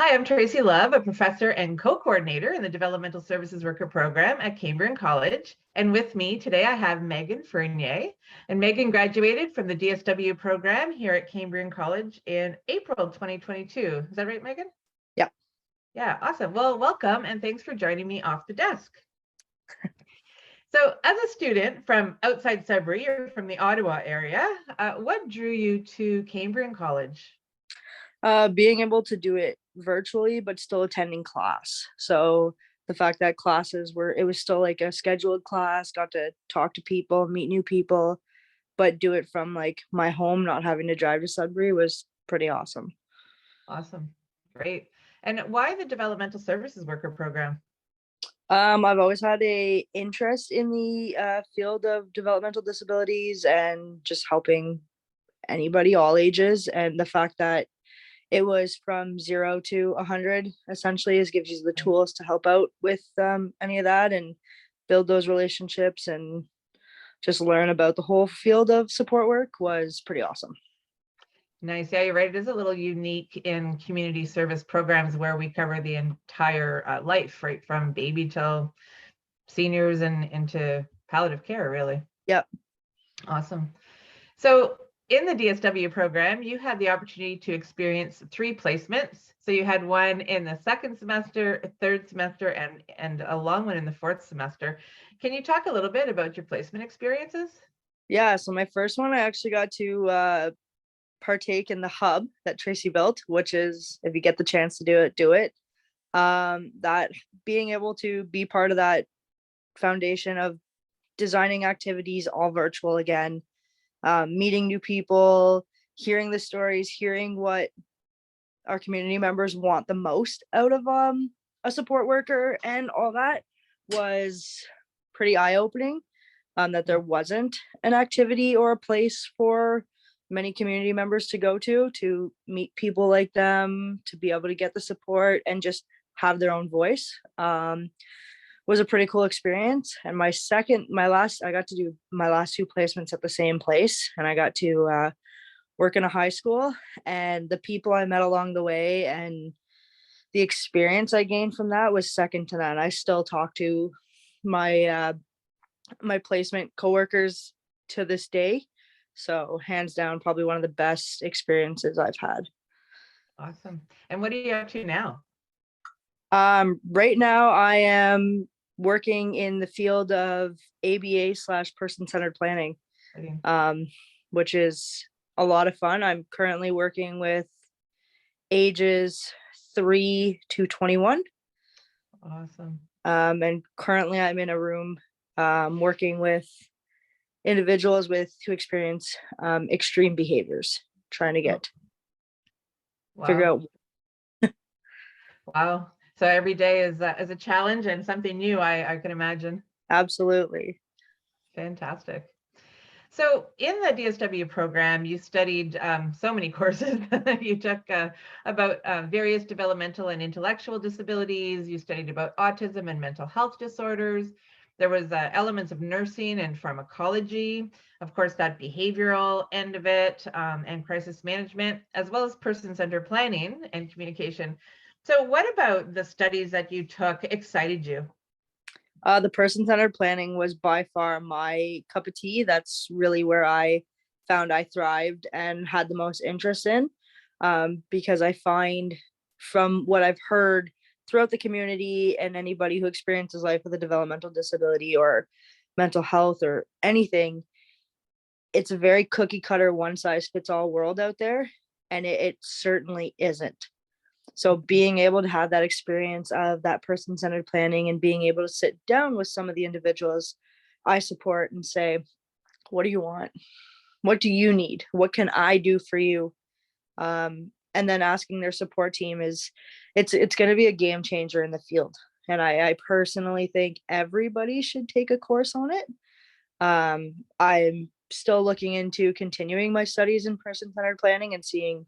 Hi, I'm Tracy Love, a professor and co-coordinator in the Developmental Services Worker Program at Cambrian College. And with me today, I have Megan Fernier. And Megan graduated from the DSW program here at Cambrian College in April 2022. Is that right, Megan? Yeah. Yeah, awesome. Well, welcome and thanks for joining me off the desk. So as a student from outside Sudbury or from the Ottawa area, what drew you to Cambrian College? Being able to do it virtually, but still attending class. So the fact that it was still like a scheduled class, got to talk to people, meet new people, but do it from like my home, not having to drive to Sudbury was pretty awesome. Awesome. Great. And why the Developmental Services Worker Program? I've always had a interest in the field of developmental disabilities and just helping anybody, all ages. And the fact that it was from 0 to 100 essentially gives you the tools to help out with any of that and build those relationships and just learn about the whole field of support work was pretty awesome. Nice. Yeah, you're right. It is a little unique in community service programs where we cover the entire life, right from baby till seniors and into palliative care, really. Yep. Awesome. So in the DSW program, you had the opportunity to experience 3 placements. So you had one in the second semester, third semester, and a long one in the 4th semester. Can you talk a little bit about your placement experiences? Yeah, so my first one, I actually got to partake in the hub that Tracy built, which is, if you get the chance to do it, do it. That being able to be part of that foundation of designing activities all virtual again, meeting new people, hearing the stories, hearing what our community members want the most out of a support worker, and all that was pretty eye-opening, that there wasn't an activity or a place for many community members to go to meet people like them, to be able to get the support and just have their own voice. Was a pretty cool experience. And I got to do my last 2 placements at the same place, and I got to work in a high school, and the people I met along the way and the experience I gained from that was second to none. I still talk to my my placement coworkers to this day. So hands down, probably one of the best experiences I've had. Awesome. And what are you up to now? Right now I am working in the field of ABA/person-centered planning, which is a lot of fun. I'm currently working with ages 3 to 21. Awesome. And currently I'm in a room working with individuals who experience extreme behaviors, trying to figure out. Wow. So every day is a challenge and something new, I can imagine. Absolutely. Fantastic. So in the DSW program, you studied so many courses. You took about various developmental and intellectual disabilities. You studied about autism and mental health disorders. There was elements of nursing and pharmacology, of course, that behavioral end of it, and crisis management, as well as person-centered planning and communication. So what about the studies that you took excited you? The person-centered planning was by far my cup of tea. That's really where I found I thrived and had the most interest in, because I find from what I've heard throughout the community and anybody who experiences life with a developmental disability or mental health or anything, it's a very cookie cutter, one size fits all world out there. And it certainly isn't. So being able to have that experience of that person-centered planning and being able to sit down with some of the individuals I support and say, what do you want? What do you need? What can I do for you? And then asking their support team it's going to be a game changer in the field. And I personally think everybody should take a course on it. I'm still looking into continuing my studies in person-centered planning and seeing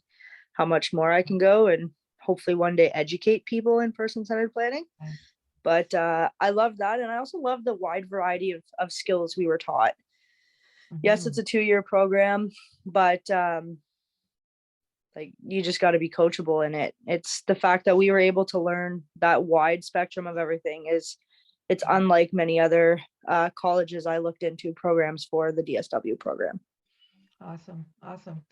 how much more I can go and hopefully one day educate people in person-centered planning. But I love that. And I also love the wide variety of skills we were taught. Yes, it's a 2-year program, but Like, you just got to be coachable in it. It's the fact that we were able to learn that wide spectrum of everything it's unlike many other colleges I looked into programs for the DSW program. Awesome. Awesome.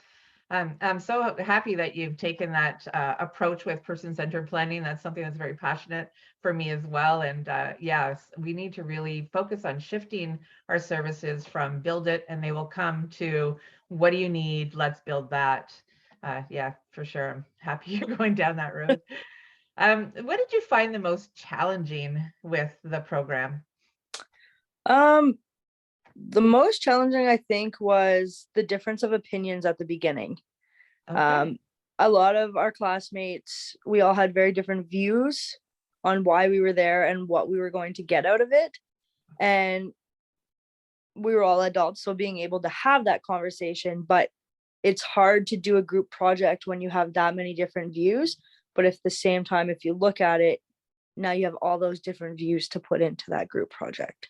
I'm so happy that you've taken that approach with person-centered planning. That's something that's very passionate for me as well. And yes, we need to really focus on shifting our services from build it and they will come to what do you need? Let's build that. Yeah, for sure. I'm happy you're going down that road. What did you find the most challenging with the program? The most challenging, I think, was the difference of opinions at the beginning. Okay. A lot of our classmates, we all had very different views on why we were there and what we were going to get out of it. And we were all adults, so being able to have that conversation, but it's hard to do a group project when you have that many different views. But at the same time, if you look at it, now you have all those different views to put into that group project.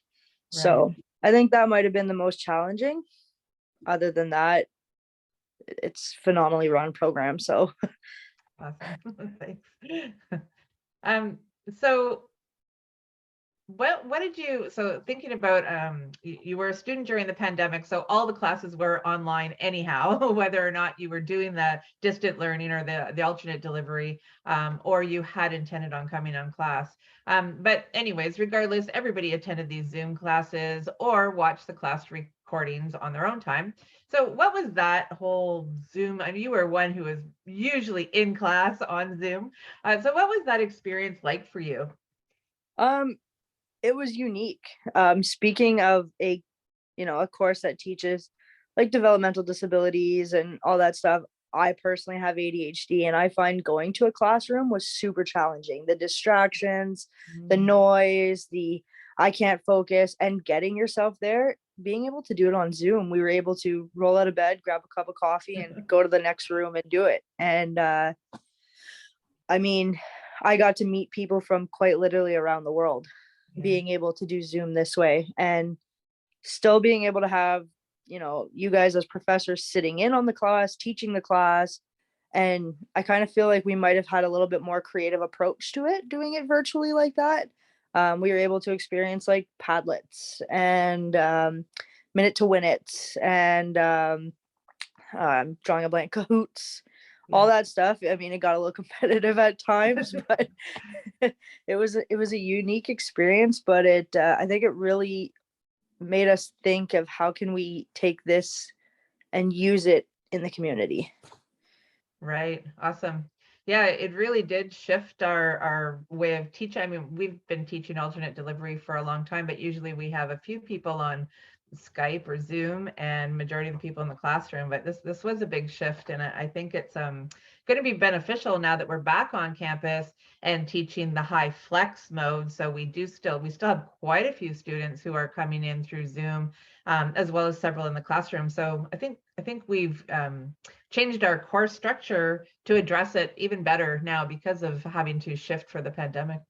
Right. So I think that might have been the most challenging. Other than that, it's phenomenally run program. So Awesome. Thanks. So what did you, so thinking about, you were a student during the pandemic, so all the classes were online anyhow, whether or not you were doing the distant learning or the alternate delivery, or you had intended on coming on class. But anyways, regardless, everybody attended these Zoom classes or watched the class recordings on their own time. So what was that whole Zoom? I mean, you were one who was usually in class on Zoom. So what was that experience like for you? it was unique. Speaking of a course that teaches like developmental disabilities and all that stuff, I personally have ADHD, and I find going to a classroom was super challenging. The distractions, the noise, the I can't focus, and getting yourself there, being able to do it on Zoom, we were able to roll out of bed, grab a cup of coffee, and go to the next room and do it. And I mean, I got to meet people from quite literally around the world, being able to do Zoom this way, and still being able to have, you guys as professors sitting in on the class, teaching the class. And I kind of feel like we might have had a little bit more creative approach to it, doing it virtually like that. We were able to experience like Padlets and Minute to Win It and I'm drawing a blank, Kahoots, all that stuff. I mean, it got a little competitive at times, but it was a unique experience. But I think it really made us think of how can we take this and use it in the community. Right. Awesome. Yeah, it really did shift our way of teaching. I mean, we've been teaching alternate delivery for a long time, but usually we have a few people on Skype or Zoom and majority of the people in the classroom. But this was a big shift, and I think it's going to be beneficial now that we're back on campus and teaching the hyflex mode. So we still have quite a few students who are coming in through Zoom, as well as several in the classroom. So I think we've changed our course structure to address it even better now because of having to shift for the pandemic.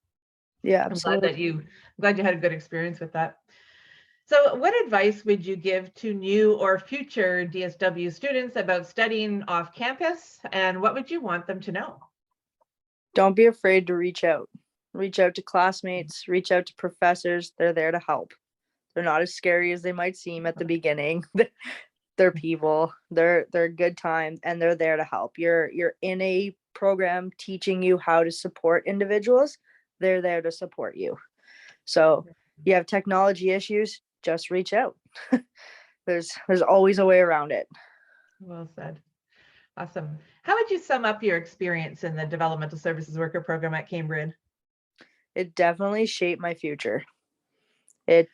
Yeah, absolutely. I'm glad you had a good experience with that. So what advice would you give to new or future DSW students about studying off campus, and what would you want them to know? Don't be afraid to reach out. Reach out to classmates, reach out to professors. They're there to help. They're not as scary as they might seem at the beginning. They're people. They're a good time, and they're there to help. You're in a program teaching you how to support individuals. They're there to support you. So you have technology issues, just reach out. There's always a way around it. Well said. Awesome. How would you sum up your experience in the Developmental Services Worker Program at Cambrian? It definitely shaped my future. It's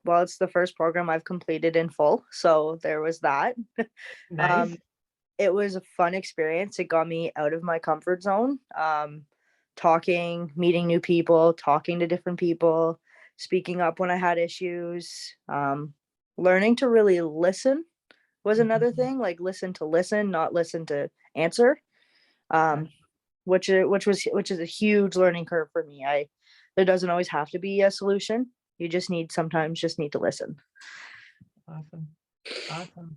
the first program I've completed in full, so there was that. Nice. It was a fun experience. It got me out of my comfort zone. Talking, meeting new people, talking to different people, speaking up when I had issues, learning to really listen was another thing, like listen to listen, not listen to answer, which is a huge learning curve for me. There doesn't always have to be a solution. You sometimes just need to listen. Awesome. Awesome.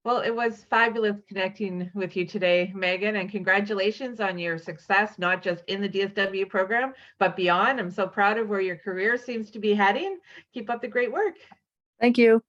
Well, it was fabulous connecting with you today, Megan, and congratulations on your success, not just in the DSW program, but beyond. I'm so proud of where your career seems to be heading. Keep up the great work. Thank you.